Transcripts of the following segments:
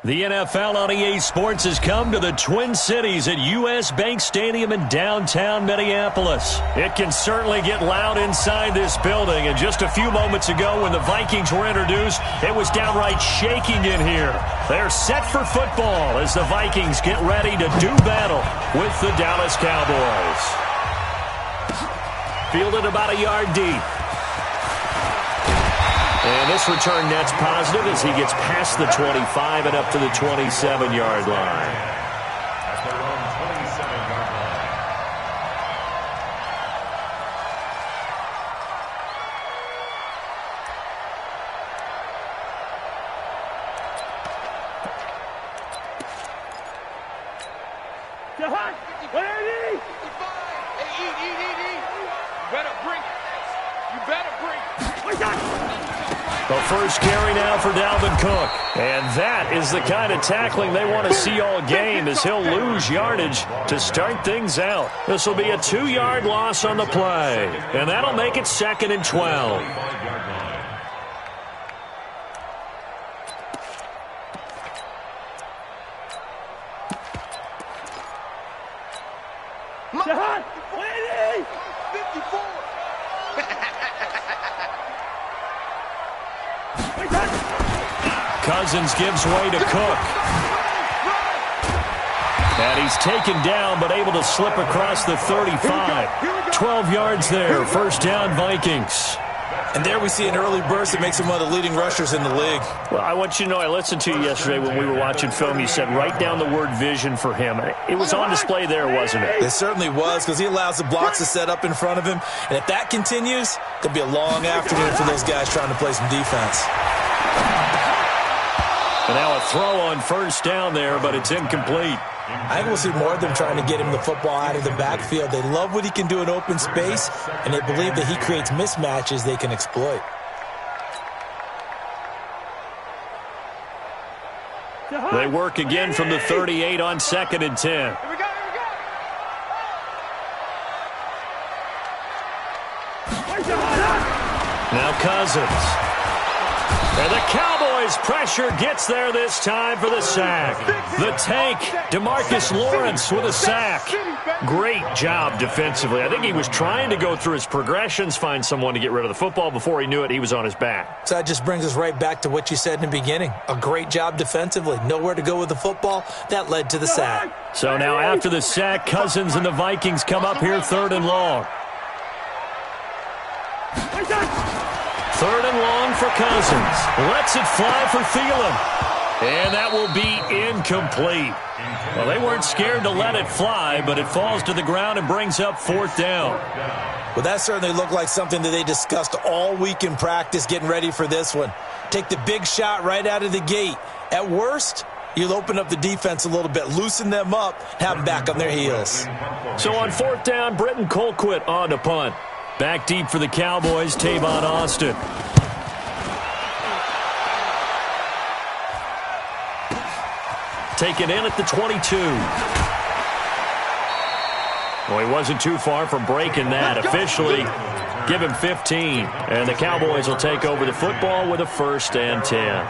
The NFL on EA Sports has come to the Twin Cities at U.S. Bank Stadium in downtown Minneapolis. It can certainly get loud inside this building, and just a few moments ago when the Vikings were introduced, it was downright shaking in here. They're set for football as the Vikings get ready to do battle with the Dallas Cowboys. Fielded about a yard deep. And this return net's positive as he gets past the 25 and up to the 27-yard line. At their own 27-yard line. The first carry now for Dalvin Cook. And that is the kind of tackling they want to see all game as he'll lose yardage to start things out. This will be a 2-yard loss on the play. And that'll make it 2nd and 12. Cousins gives way to Cook. And he's taken down but able to slip across the 35. 12 yards there. First down, Vikings. And there we see an early burst that makes him one of the leading rushers in the league. Well, I want you to know, I listened to you yesterday when we were watching film. You said write down the word vision for him. It was on display there, wasn't it? It certainly was, because he allows the blocks to set up in front of him. And if that continues, it'll be a long afternoon for those guys trying to play some defense. And now a throw on first down there, but it's incomplete. I think we'll see more of them trying to get him the football out of the backfield. They love what he can do in open space, and they believe that he creates mismatches they can exploit. They work again from the 38 on 2nd and 10. Now Cousins. And the Cowboys' pressure gets there this time for the sack. The tank, DeMarcus Lawrence with a sack. Great job defensively. I think he was trying to go through his progressions, find someone to get rid of the football. Before he knew it, he was on his back. So that just brings us right back to what you said in the beginning. A great job defensively. Nowhere to go with the football. That led to the sack. So now after the sack, Cousins and the Vikings come up here 3rd and long. 3rd and long for Cousins. Lets it fly for Thielen. And that will be incomplete. Well, they weren't scared to let it fly, but it falls to the ground and brings up 4th down. Well, that certainly looked like something that they discussed all week in practice getting ready for this one. Take the big shot right out of the gate. At worst, you'll open up the defense a little bit, loosen them up, have them back on their heels. So on 4th down, Britton Colquitt on to punt. Back deep for the Cowboys, Tavon Austin. Taken in at the 22. Well, he wasn't too far from breaking that. Officially, give him 15. And the Cowboys will take over the football with a 1st and 10.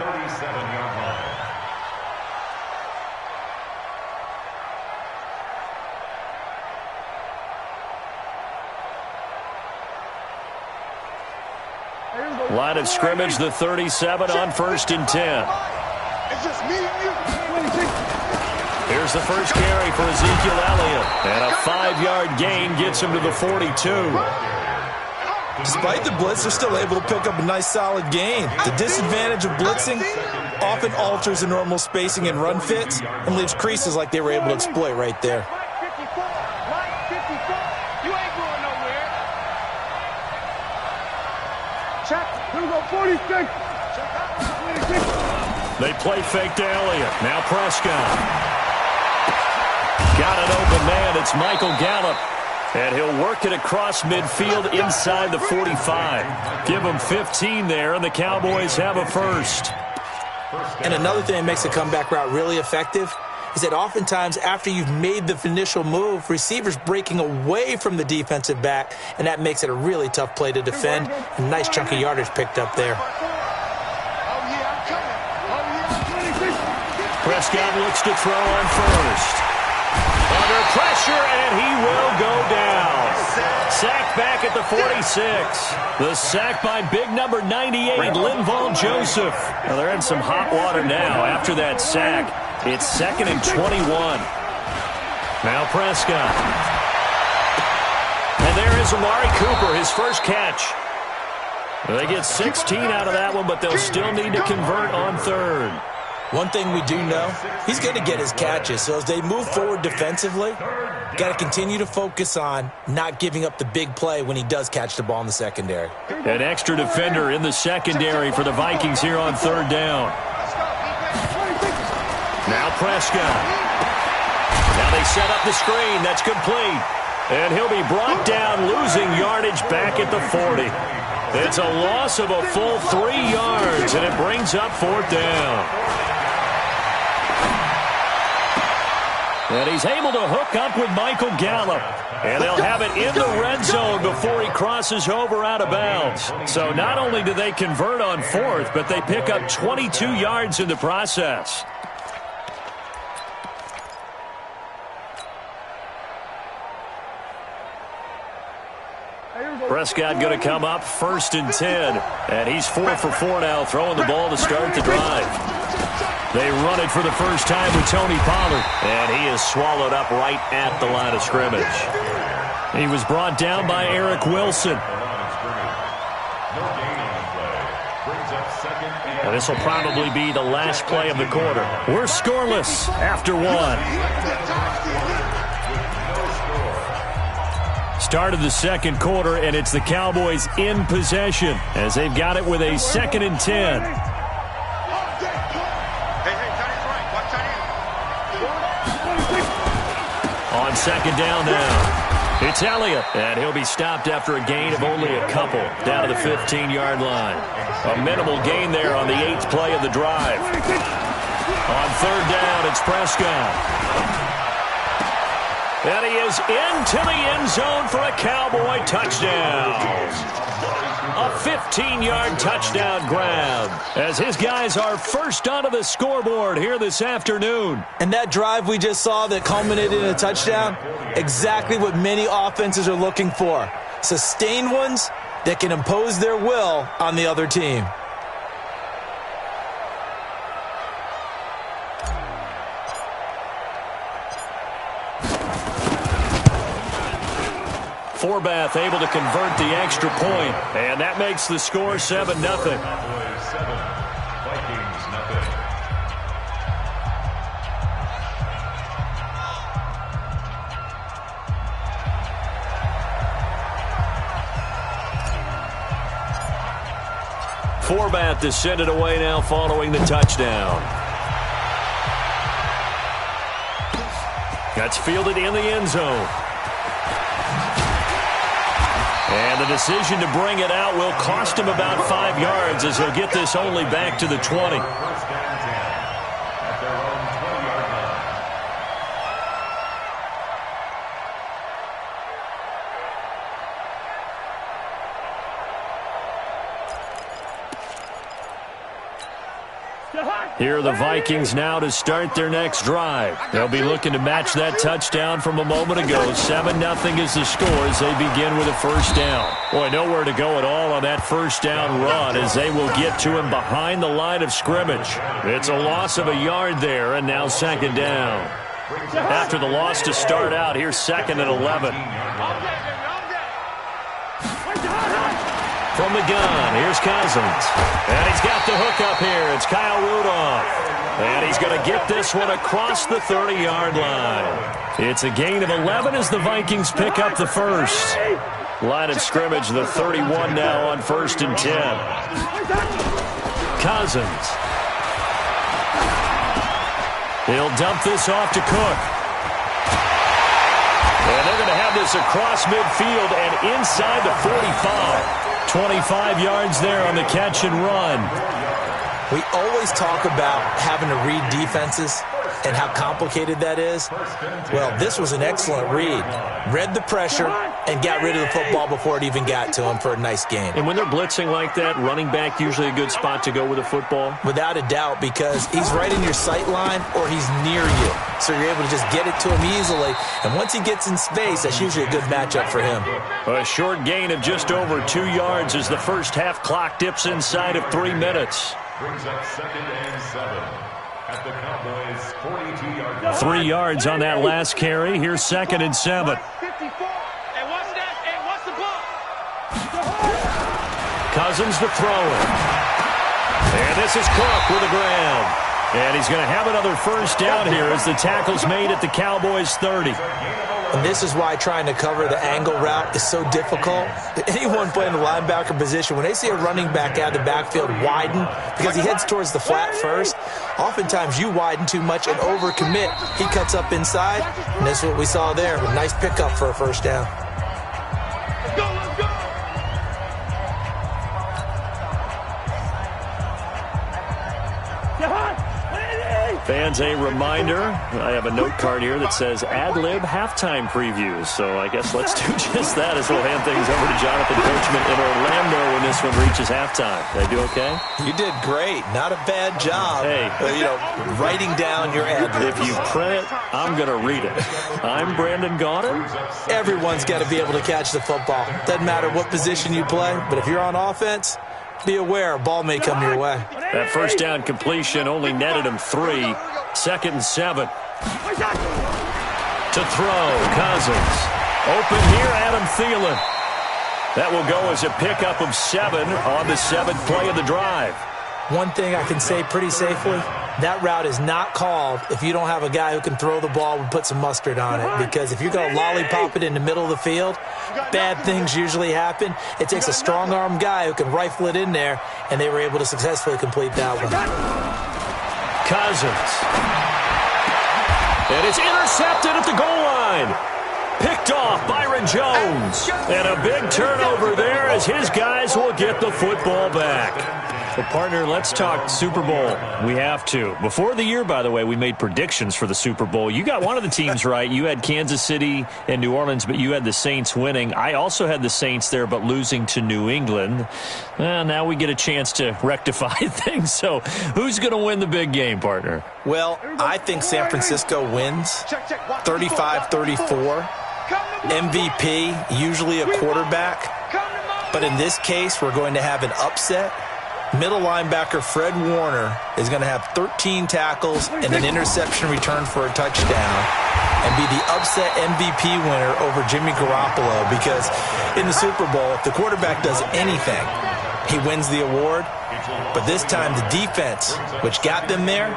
Line of scrimmage, the 37 on 1st and 10. It's just me and you. Here's the first carry for Ezekiel Elliott. And a 5-yard gain gets him to the 42. Despite the blitz, they're still able to pick up a nice solid gain. The disadvantage of blitzing often alters the normal spacing and run fits and leaves creases like they were able to exploit right there. They play fake to Elliott. Now Prescott. Got an open man. It's Michael Gallup. And he'll work it across midfield inside the 45. Give him 15 there, and the Cowboys have a 1st. And another thing that makes the comeback route really effective is that oftentimes after you've made the initial move, receivers breaking away from the defensive back, and that makes it a really tough play to defend. A nice chunk of yardage picked up there. Prescott looks to throw on first. Under pressure, and he will go down. Sacked back at the 46. The sack by big number 98, Linval Joseph. Well, they're in some hot water now after that sack. It's 2nd and 21. Now Prescott. And there is Amari Cooper, his first catch. They get 16 out of that one, but they'll still need to convert on third. One thing we do know, he's going to get his catches. So as they move forward defensively, got to continue to focus on not giving up the big play when he does catch the ball in the secondary. An extra defender in the secondary for the Vikings here on third down. Now Prescott. Now they set up the screen. That's complete. And he'll be brought down, losing yardage back at the 40. It's a loss of a full 3 yards, and it brings up 4th down. And he's able to hook up with Michael Gallup. And they'll have it in the red zone before he crosses over out of bounds. So not only do they convert on 4th, but they pick up 22 yards in the process. Prescott going to come up 1st and 10. And he's 4 for 4 now, throwing the ball to start the drive. They run it for the first time with Tony Pollard. And he is swallowed up right at the line of scrimmage. He was brought down by Eric Wilson. And this will probably be the last play of the quarter. We're scoreless after 1. Start of the second quarter, and it's the Cowboys in possession as they've got it with a 2nd and 10. On 2nd down now, it's Elliott, and he'll be stopped after a gain of only a couple down to the 15-yard line. A minimal gain there on the 8th play of the drive. On 3rd down, it's Prescott. And he is into the end zone for a Cowboy touchdown. A 15-yard touchdown grab as his guys are first onto the scoreboard here this afternoon. And that drive we just saw that culminated in a touchdown, exactly what many offenses are looking for. Sustained ones that can impose their will on the other team. Forbath able to convert the extra point, and that makes the score 7-0. Forbath to send it away now following the touchdown. That's fielded in the end zone. And the decision to bring it out will cost him about 5 yards as he'll get this only back to the 20. Here are the Vikings now to start their next drive. They'll be looking to match that touchdown from a moment ago. 7-0 is the score as they begin with a first down. Boy, nowhere to go at all on that first down run as they will get to him behind the line of scrimmage. It's a loss of a yard there, and now 2nd down. After the loss to start out, here's 2nd and 11. From the gun, here's Cousins. And he's got the hook up here. It's Kyle Rudolph. And he's going to get this one across the 30-yard line. It's a gain of 11 as the Vikings pick up the first. Line of scrimmage, the 31 now on 1st and 10. Cousins. He'll dump this off to Cook. And they're going to have this across midfield and inside the 45. 25 yards there on the catch and run. We always talk about having to read defenses. and how complicated that is? Well, this was an excellent read. Read the pressure and got rid of the football before it even got to him for a nice game. And when they're blitzing like that, running back usually a good spot to go with a football? Without a doubt, because he's right in your sight line or he's near you. So you're able to just get it to him easily. And once he gets in space, that's usually a good matchup for him. A short gain of just over 2 yards as the first half clock dips inside of 3 minutes. Brings up 2nd and 7 at the Cowboys' 42-yard line. 3 yards on that last carry. Here's 2nd and 7. Cousins to throw it. And this is Cook with the ground. And he's going to have another first down here as the tackle's made at the Cowboys' 30. And this is why trying to cover the angle route is so difficult. Anyone playing the linebacker position, when they see a running back out of the backfield widen, because he heads towards the flat first, oftentimes you widen too much and overcommit. He cuts up inside, and that's what we saw there. A nice pickup for a first down. Fans, a reminder, I have a note card here that says ad-lib halftime previews. So I guess let's do just that as we'll hand things over to Jonathan Coachman in Orlando when this one reaches halftime. Did I do okay? You did great. Not a bad job. Hey. Writing down your ad-libs. If you print it, I'm going to read it. I'm Brandon Gaudin. Everyone's got to be able to catch the football. Doesn't matter what position you play, but if you're on offense, be aware a ball may come your way. That first down completion only netted him 3. 2nd and 7. To throw, Cousins. Open here, Adam Thielen. That will go as a pickup of 7 on the 7th play of the drive. One thing I can say pretty safely, that route is not called if you don't have a guy who can throw the ball and put some mustard on it. Because if you're going to lollipop it in the middle of the field, bad things usually happen. It takes a strong-arm guy who can rifle it in there, and they were able to successfully complete that one. Cousins. And it's intercepted at the goal line. Picked off Byron Jones. And a big turnover there as his guys will get the football back. Well, partner, let's talk Super Bowl. We have to. Before the year, by the way, we made predictions for the Super Bowl. You got one of the teams right. You had Kansas City and New Orleans, but you had the Saints winning. I also had the Saints there, but losing to New England. Well, now we get a chance to rectify things. So who's going to win the big game, partner? Well, I think San Francisco wins 35-34. MVP, usually a quarterback. But in this case, we're going to have an upset. Middle linebacker Fred Warner is going to have 13 tackles and an interception return for a touchdown and be the upset MVP winner over Jimmy Garoppolo, because in the Super Bowl, if the quarterback does anything, he wins the award. But this time the defense, which got them there,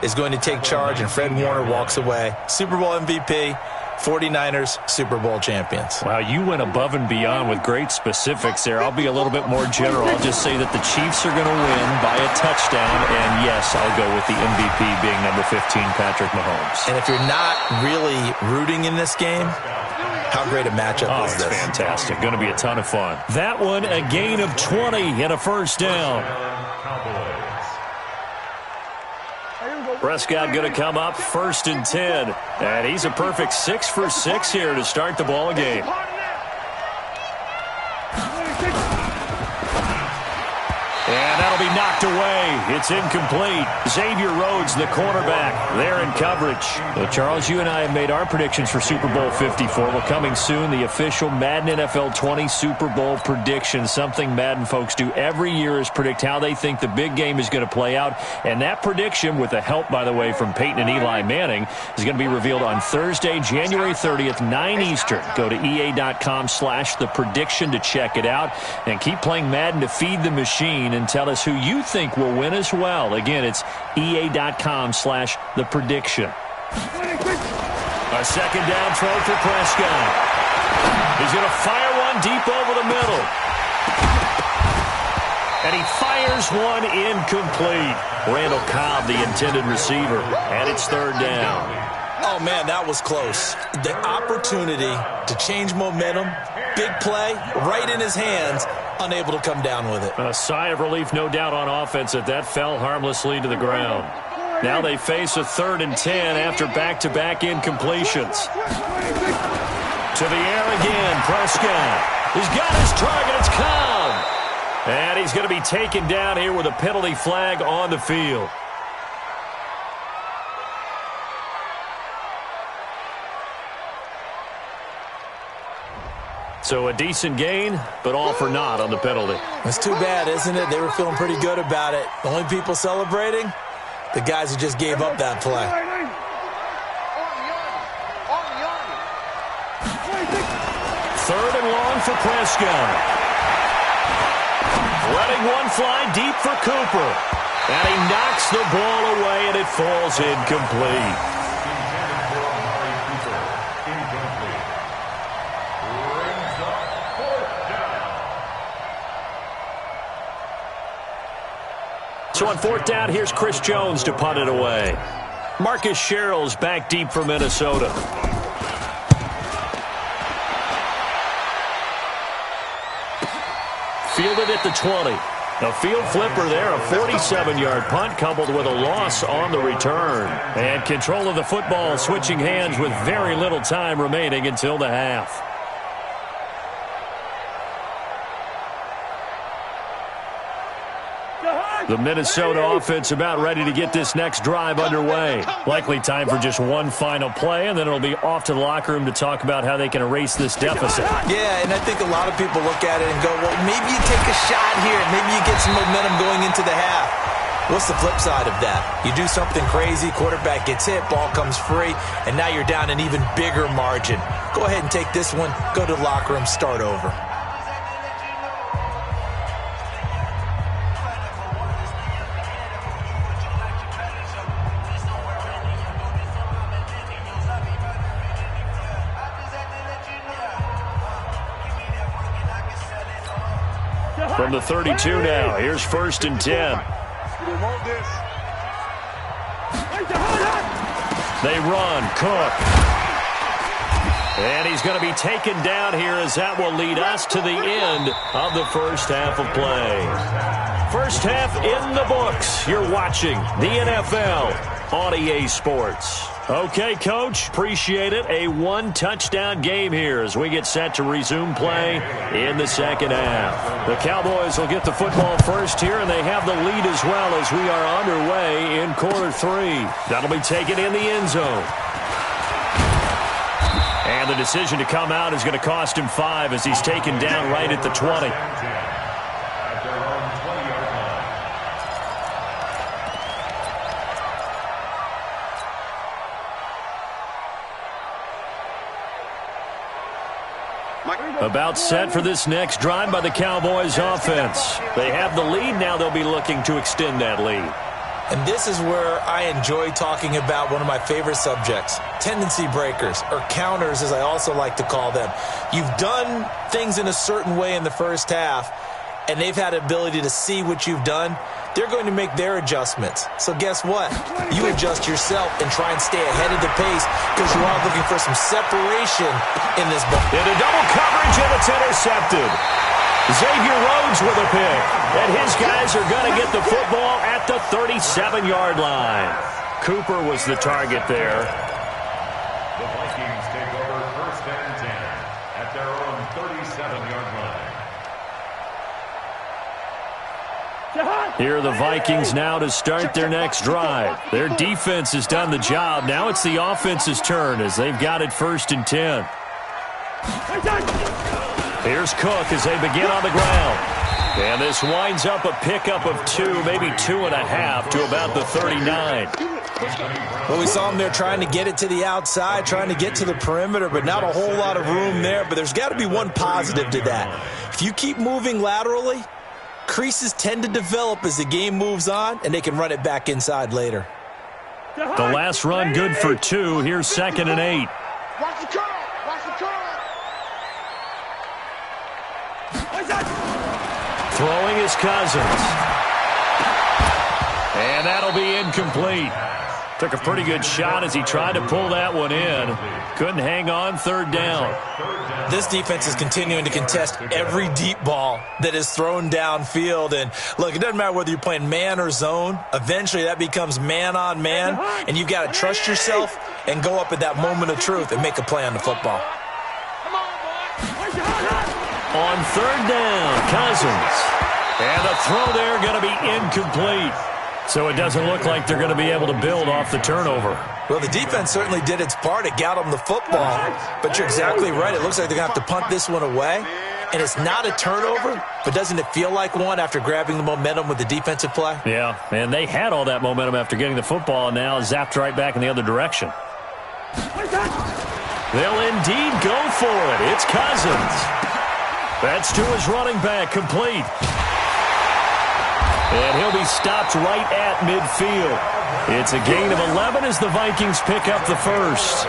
is going to take charge, and Fred Warner walks away. Super Bowl MVP. 49ers Super Bowl champions. Wow, you went above and beyond with great specifics there. I'll be a little bit more general. I'll just say that the Chiefs are going to win by a touchdown, and yes, I'll go with the MVP being number 15, Patrick Mahomes. And if you're not really rooting in this game, how great a matchup is this? Fantastic. Going to be a ton of fun. That one, a gain of 20 and a first down. Prescott going to come up 1st and 10. And he's a perfect 6 for 6 here to start the ball game. And that'll be knocked away. It's incomplete. Xavier Rhodes, the cornerback, there in coverage. Well, Charles, you and I have made our predictions for Super Bowl 54. Well, coming soon, the official Madden NFL 20 Super Bowl prediction. Something Madden folks do every year is predict how they think the big game is going to play out. And that prediction, with the help, by the way, from Peyton and Eli Manning, is going to be revealed on Thursday, January 30th, 9 Eastern. Go to EA.com/theprediction to check it out. And keep playing Madden to feed the machine and tell us who you think will win as well. Again, it's EA.com/theprediction. A second down throw for Prescott. He's going to fire one deep over the middle. And he fires one incomplete. Randall Cobb, the intended receiver. And it's 3rd down. Oh, man, that was close. The opportunity to change momentum, big play, right in his hands, unable to come down with it. A sigh of relief, no doubt, on offense that fell harmlessly to the ground. Now they face a 3rd and 10 after back-to-back incompletions. To the air again, Prescott. He's got his target, it's caught. And he's going to be taken down here with a penalty flag on the field. So a decent gain, but all for naught on the penalty. It's too bad, isn't it? They were feeling pretty good about it. The only people celebrating? The guys who just gave up that play. 3rd and long for Prescott. Letting one fly deep for Cooper. And he knocks the ball away, and it falls incomplete. So on 4th down, here's Chris Jones to punt it away. Marcus Sherrill's back deep for Minnesota. Fielded at the 20. A field flipper there, a 47-yard punt coupled with a loss on the return. And control of the football switching hands with very little time remaining until the half. The Minnesota offense about ready to get this next drive underway. Likely time for just one final play, and then it'll be off to the locker room to talk about how they can erase this deficit. Yeah, and I think a lot of people look at it and go, well, maybe you take a shot here. Maybe you get some momentum going into the half. What's the flip side of that? You do something crazy, quarterback gets hit, ball comes free, and now you're down an even bigger margin. Go ahead and take this one, go to the locker room, start over. From the 32 now, here's 1st and 10. They run, Cook. And he's going to be taken down here as that will lead us to the end of the first half of play. First half in the books. You're watching the NFL on EA Sports. Okay, Coach, appreciate it. A one-touchdown game here as we get set to resume play in the second half. The Cowboys will get the football first here, and they have the lead as well as we are underway in quarter 3. That'll be taken in the end zone. And the decision to come out is going to cost him 5 as he's taken down right at the 20. About set for this next drive by the Cowboys offense. They have the lead. Now they'll be looking to extend that lead. And this is where I enjoy talking about one of my favorite subjects, tendency breakers, or counters as I also like to call them. You've done things in a certain way in the first half, and they've had the ability to see what you've done. They're going to make their adjustments. So guess what? You adjust yourself and try and stay ahead of the pace because you are looking for some separation in this ball. Into double coverage, and it's intercepted. Xavier Rhodes with a pick. And his guys are going to get the football at the 37-yard line. Cooper was the target there. The Vikings take over 1st and 10 at their own 37-yard line. Here are the Vikings now to start their next drive. Their defense has done the job. Now it's the offense's turn as they've got it 1st and 10. Here's Cook as they begin on the ground. And this winds up a pickup of 2, maybe 2.5 to about the 39. Well, we saw him there trying to get it to the outside, trying to get to the perimeter, but not a whole lot of room there. But there's got to be one positive to that. If you keep moving laterally, creases tend to develop as the game moves on, and they can run it back inside later. The last run good for 2. Here's 2nd and 8. Watch the curl. Watch the curl. Throwing his Cousins. And that'll be incomplete. Took a pretty good shot as he tried to pull that one in. Couldn't hang on third down. This defense is continuing to contest every deep ball that is thrown downfield. And, look, it doesn't matter whether you're playing man or zone. Eventually that becomes man on man, and you've got to trust yourself and go up at that moment of truth and make a play on the football. On third down, Cousins. And the throw there going to be incomplete. So it doesn't look like they're going to be able to build off the turnover. Well, the defense certainly did its part. It got them the football. But you're exactly right. It looks like they're going to have to punt this one away. And it's not a turnover, but doesn't it feel like one after grabbing the momentum with the defensive play? Yeah, and they had all that momentum after getting the football, and now zapped right back in the other direction. They'll indeed go for it. It's Cousins. That's to his running back, complete. And he'll be stopped right at midfield. It's a gain of 11 as the Vikings pick up the first.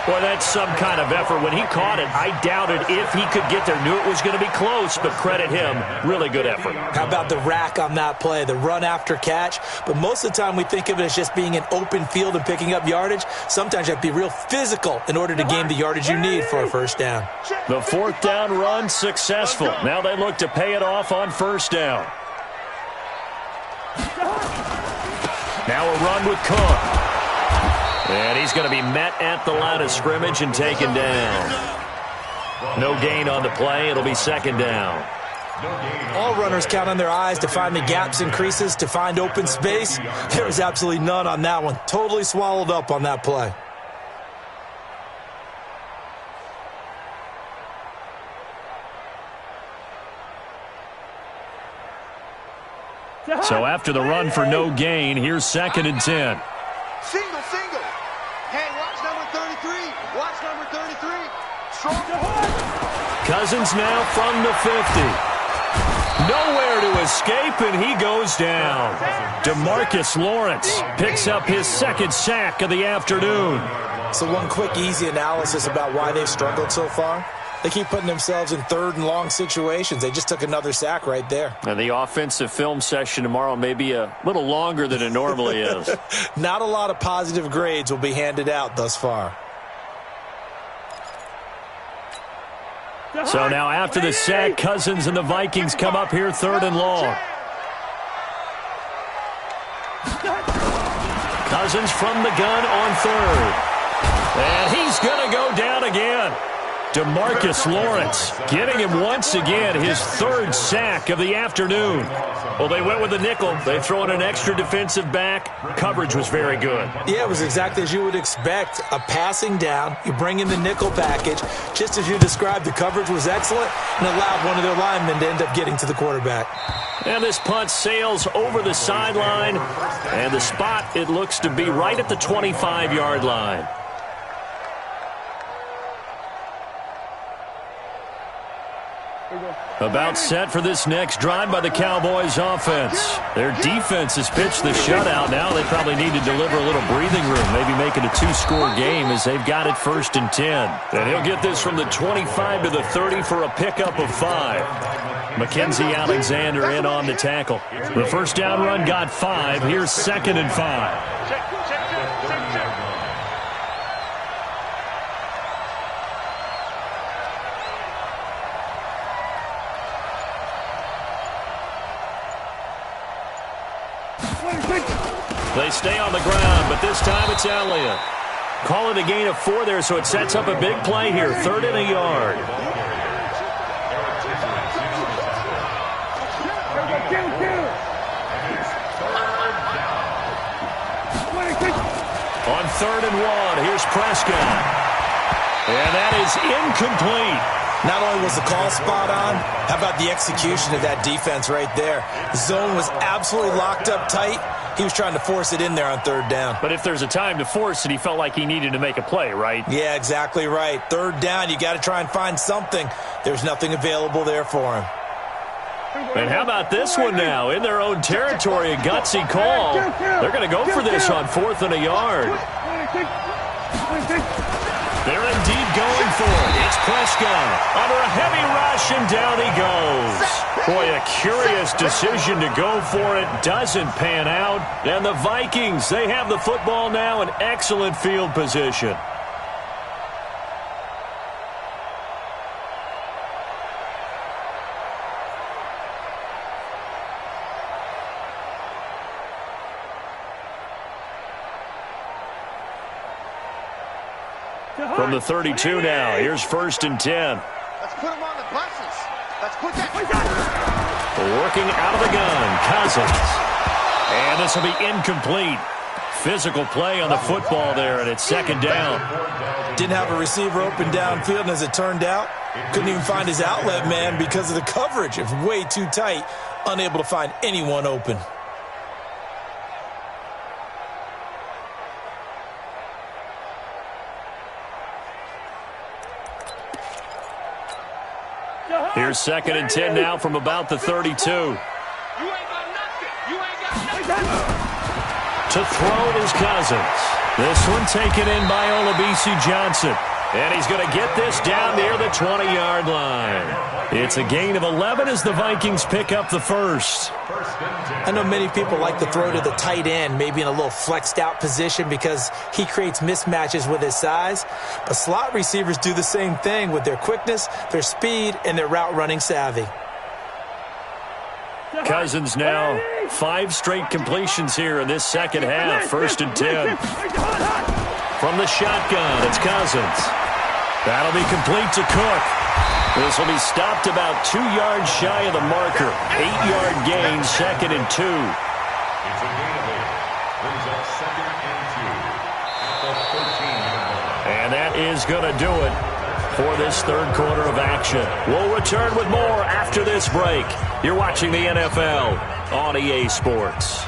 Boy, that's some kind of effort. When he caught it, I doubted if he could get there. Knew it was going to be close, but credit him. Really good effort. How about the rack on that play, the run after catch? But most of the time we think of it as just being an open field and picking up yardage. Sometimes you have to be real physical in order to gain the yardage you need for a first down. The fourth down run successful. Now they look to pay it off on first down. Now a run with Cook. And he's going to be met at the line of scrimmage and taken down. No gain on the play. It'll be second down. All runners count on their eyes to find the gaps and creases, to find open space. There was absolutely none on that one. Totally swallowed up on that play. So after the run for no gain, here's 2nd and 10. Single. Hey, watch number 33. Watch number 33. Strong. Cousins now from the 50. Nowhere to escape, and he goes down. DeMarcus Lawrence picks up his 2nd sack of the afternoon. So one quick, easy analysis about why they've struggled so far. They keep putting themselves in third and long situations. They just took another sack right there. And the offensive film session tomorrow may be a little longer than it normally is. Not a lot of positive grades will be handed out thus far. So now after the sack, Cousins and the Vikings come up here 3rd and long. Cousins from the gun on 3rd. And he's going to go down again. DeMarcus Lawrence getting him once again, his 3rd sack of the afternoon. Well, they went with the nickel. They throw in an extra defensive back. Coverage was very good. Yeah, it was exactly as you would expect. A passing down. You bring in the nickel package. Just as you described, the coverage was excellent and allowed one of their linemen to end up getting to the quarterback. And this punt sails over the sideline. And the spot, it looks to be right at the 25-yard line. About set for this next drive by the Cowboys offense. Their defense has pitched the shutout. Now they probably need to deliver a little breathing room, maybe make it a 2-score game as they've got it 1st and 10. And he'll get this from the 25 to the 30 for a pickup of 5. Mackenzie Alexander in on the tackle. The first down run got 5. Here's 2nd and 5. They stay on the ground, but this time it's Elliott. Call it a gain of 4 there, so it sets up a big play here. 3rd and a yard. On 3rd and 1, here's Prescott. And that is incomplete. Not only was the call spot on, how about the execution of that defense right there? The zone was absolutely locked up tight. He was trying to force it in there on 3rd down. But if there's a time to force it, he felt like he needed to make a play, right? Yeah, exactly right. 3rd down, you got to try and find something. There's nothing available there for him. And how about this one now? In their own territory, a gutsy call. They're going to go for this on 4th and a yard. They're indeed going for it. It's Prescott under a heavy rush, and down he goes. Boy, a curious decision to go for it. Doesn't pan out. And the Vikings, they have the football now in excellent field position. From the 32 now, here's 1st and 10. Let's put them on the buses. Let's put that. Working out of the gun, Cousins. And this will be incomplete. Physical play on the football there, and it's 2nd down. Didn't have a receiver open downfield, and as it turned out, couldn't even find his outlet man because of the coverage. It was way too tight, unable to find anyone open. Here's 2nd and 10 now from about the 32. You ain't got nothing. You ain't got nothing. To throw is Cousins. This one taken in by Olabisi Johnson. And he's going to get this down near the 20-yard line. It's a gain of 11 as the Vikings pick up the first. I know many people like to throw to the tight end, maybe in a little flexed out position because he creates mismatches with his size. But slot receivers do the same thing with their quickness, their speed, and their route running savvy. Cousins now 5 straight completions here in this second half. 1st and 10. From the shotgun, it's Cousins. That'll be complete to Cook. This will be stopped about 2 yards shy of the marker. 8-yard gain, 2nd and 2. It's a gain of 8. Brings up 2nd and 2. At the 13-yard line. And that is going to do it for this 3rd quarter of action. We'll return with more after this break. You're watching the NFL on EA Sports.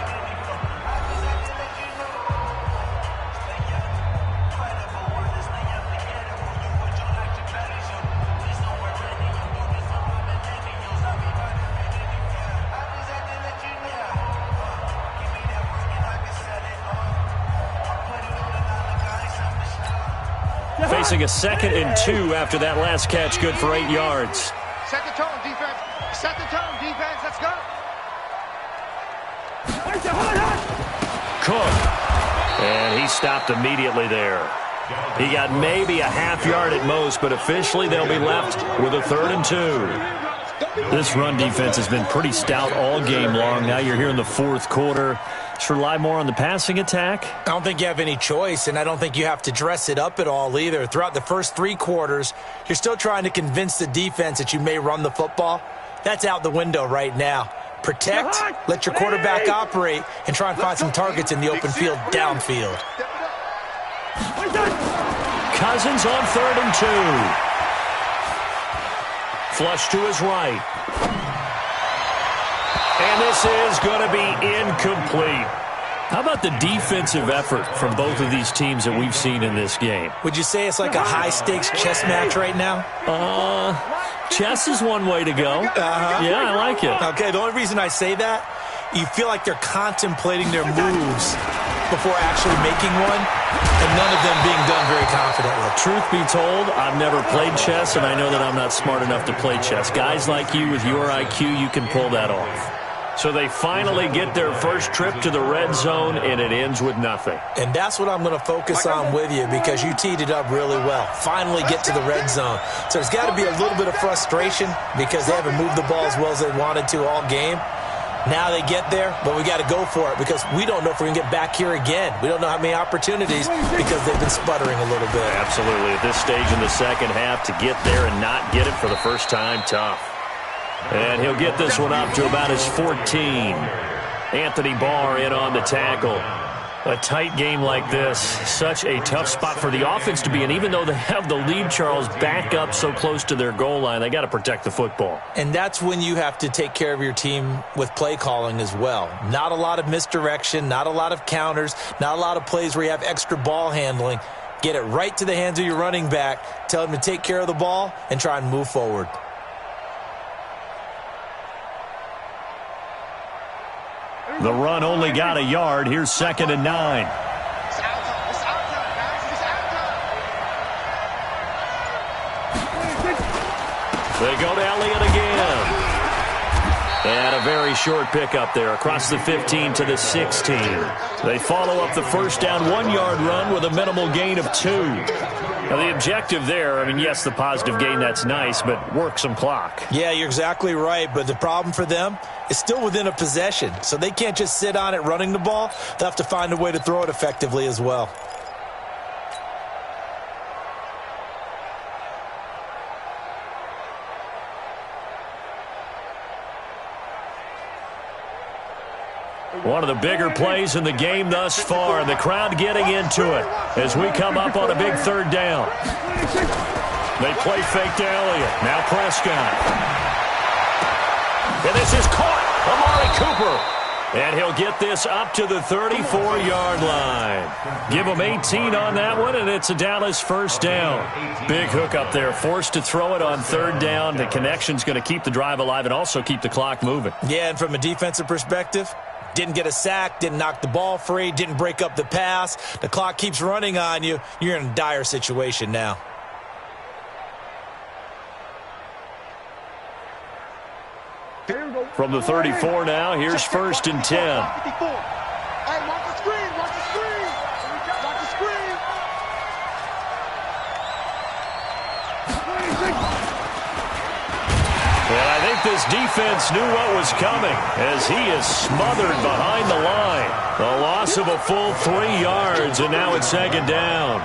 Facing a 2nd and 2 after that last catch, good for 8 yards. Set the tone, defense. Set the tone, defense. Let's go. Cook. And he stopped immediately there. He got maybe a half yard at most, but officially they'll be left with a 3rd and 2. This run defense has been pretty stout all game long. Now you're here in the 4th quarter. Should rely more on the passing attack? I don't think you have any choice, and I don't think you have to dress it up at all either. Throughout the first 3 quarters, you're still trying to convince the defense that you may run the football. That's out the window right now. Protect, let your quarterback operate, and try and find some targets in the open field downfield. Cousins on 3rd and 2. Flush to his right. And this is going to be incomplete. How about the defensive effort from both of these teams that we've seen in this game? Would you say it's like a high-stakes chess match right now? Chess is one way to go. Yeah, I like it. Okay, the only reason I say that, you feel like they're contemplating their moves before actually making one, and none of them being done very confidently. Truth be told, I've never played chess, and I know that I'm not smart enough to play chess. Guys like you with your IQ, you can pull that off. So they finally get their first trip to the red zone, and it ends with nothing. And that's what I'm going to focus on with you because you teed it up really well. Finally get to the red zone. So there's got to be a little bit of frustration because they haven't moved the ball as well as they wanted to all game. Now they get there, but we got to go for it because we don't know if we're going to get back here again. We don't know how many opportunities because they've been sputtering a little bit. Absolutely. At this stage in the second half, to get there and not get it for the first time, tough. And he'll get this one up to about his 14. Anthony Barr in on the tackle. A tight game like this, such a tough spot for the offense to be in. Even though they have the lead, Charles, back up so close to their goal line, they got to protect the football. And that's when you have to take care of your team with play calling as well. Not a lot of misdirection, not a lot of counters, not a lot of plays where you have extra ball handling. Get it right to the hands of your running back, tell him to take care of the ball, and try and move forward. The run only got a yard. Here's 2nd and 9. They go to Elliott again. And a very short pickup there across the 15 to the 16. They follow up the first down 1-yard run with a minimal gain of 2. Now, the objective there, I mean, yes, the positive gain, that's nice, but work some clock. Yeah, you're exactly right, but the problem for them is still within a possession, so they can't just sit on it running the ball. They'll have to find a way to throw it effectively as well. One of the bigger plays in the game thus far, and the crowd getting into it as we come up on a big third down. They play fake to Elliott. Now Prescott. And this is caught. Amari Cooper. And he'll get this up to the 34-yard line. Give him 18 on that one, and it's a Dallas first down. Big hook up there. Forced to throw it on third down. The connection's going to keep the drive alive and also keep the clock moving. Yeah, and from a defensive perspective, didn't get a sack, didn't knock the ball free, didn't break up the pass. The clock keeps running on you. You're in a dire situation now. From the 34 now, here's first and 10. Hey, watch the screen, watch the screen. Watch the screen. And I think this defense knew what was coming as he is smothered behind the line. A loss of a full 3 yards, and now it's second down.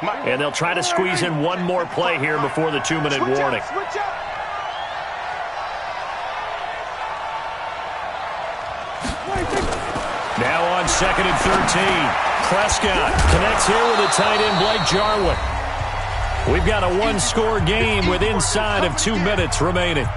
And they'll try to squeeze in one more play here before the 2-minute warning. Now on second and 13. Prescott connects here with a tight end, Blake Jarwin. We've got a one-score game with inside of 2 minutes remaining.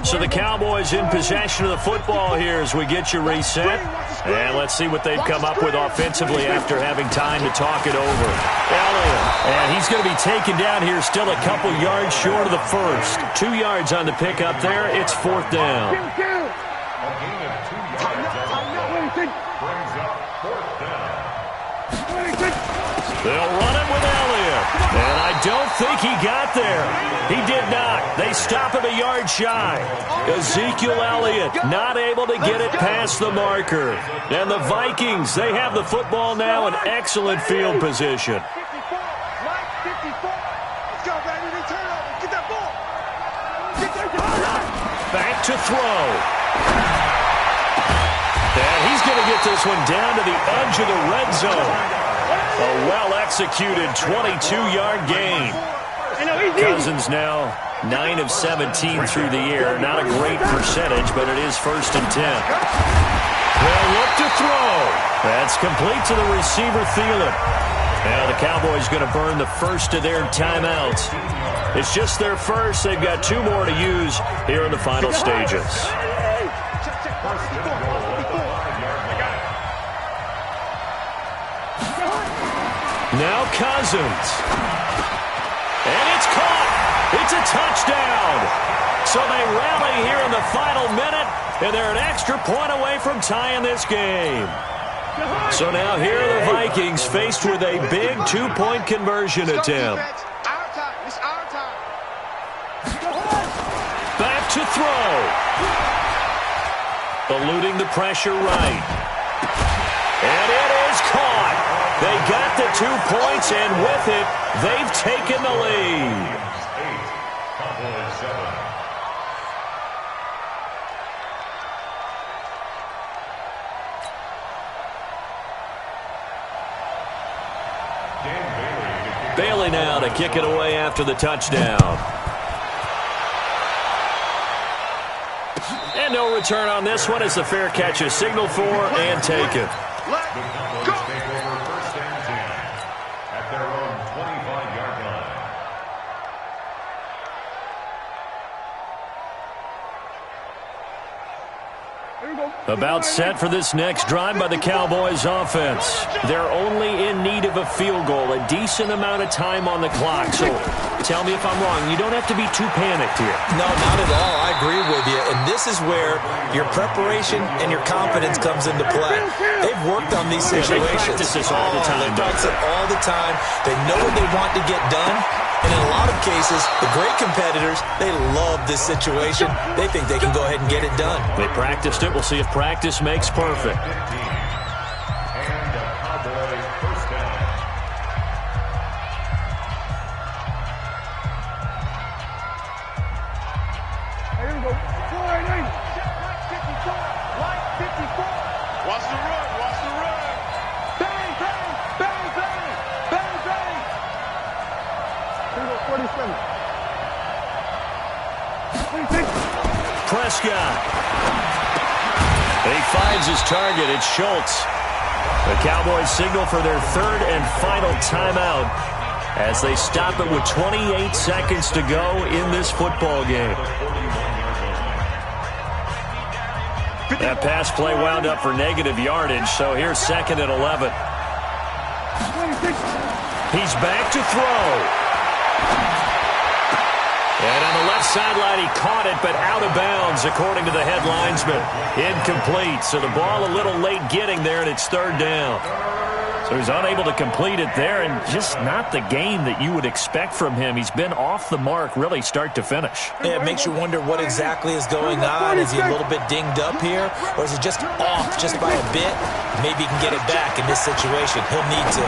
So the Cowboys in possession of the football here as we get you reset. And let's see what they've come up with offensively after having time to talk it over. Elliott. And he's going to be taken down here still a couple yards short of the first. 2 yards on the pickup there. It's fourth down. A gain of 2 yards brings up fourth down. They'll run it with Elliott. And I don't think he got there. He did not. They stop him a yard shy. Ezekiel Elliott not able to get it past the marker. And the Vikings, they have the football now in excellent field position. Back to throw. And he's going to get this one down to the edge of the red zone. A well-executed 22-yard gain. Cousins now 9 of 17 through the air. Not a great percentage, but it is first and 10. They'll look to throw. That's complete to the receiver, Thielen. Now the Cowboys going to burn the first of their timeouts. It's just their first. They've got 2 more to use here in the final stages. Now Cousins. And it's caught. It's a touchdown. So they rally here in the final minute, and they're an extra point away from tying this game. So now here are the Vikings faced with a big 2-point conversion attempt. Back to throw. Eluding the pressure right. And it is caught. They got the 2 points, and with it, they've taken the lead. 8, Cowboys 7. Bailey now to kick it away after the touchdown. And no return on this one as the fair catch is signaled for and taken. About set for this next drive by the Cowboys offense. They're only in need of a field goal, a decent amount of time on the clock. So tell me if I'm wrong. You don't have to be too panicked here. No, not at all. I agree with you. And this is where your preparation and your confidence comes into play. They've worked on these situations. They practice this all the time. They practice it all the time. They know what they want to get done. And in a lot of cases, the great competitors, they love this situation. They think they can go ahead and get it done. They practiced it. We'll see if practice makes perfect. And the Cowboys first down. Here we go. 4-8. Line 54. Watch the run. Watch the run. Bang, bang, bang, bang, bang, bang. Here we go. 47. 26. Prescott. He finds his target. It's Schultz. The Cowboys signal for their third and final timeout as they stop it with 28 seconds to go in this football game. That pass play wound up for negative yardage, so here's 2nd and 11. He's back to throw. And on the left sideline, he caught it, but out of bounds, according to the head linesman. Incomplete, so the ball a little late getting there, and it's 3rd down. So he's unable to complete it there, and just not the game that you would expect from him. He's been off the mark, really, start to finish. Yeah, it makes you wonder what exactly is going on. Is he a little bit dinged up here, or is he just off just by a bit? Maybe he can get it back in this situation. He'll need to.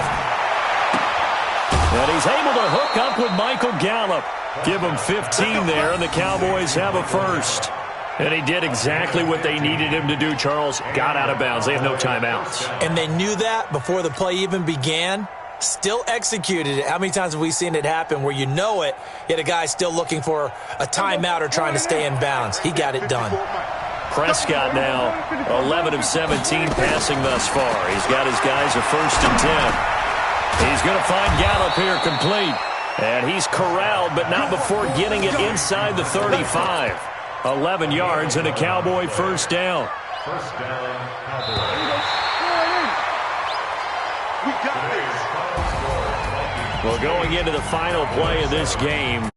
And he's able to hook up with Michael Gallup. Give him 15 there, and the Cowboys have a first. And he did exactly what they needed him to do, Charles. Got out of bounds. They have no timeouts. And they knew that before the play even began. Still executed it. How many times have we seen it happen where you know it, yet a guy's still looking for a timeout or trying to stay in bounds? He got it done. Prescott now 11 of 17 passing thus far. He's got his guys a 1st and 10. He's going to find Gallup here complete. And he's corralled, but not before getting it inside the 35. 11 yards and a Cowboy first down. First down, Cowboys. We got this. Well, going into the final play of this game,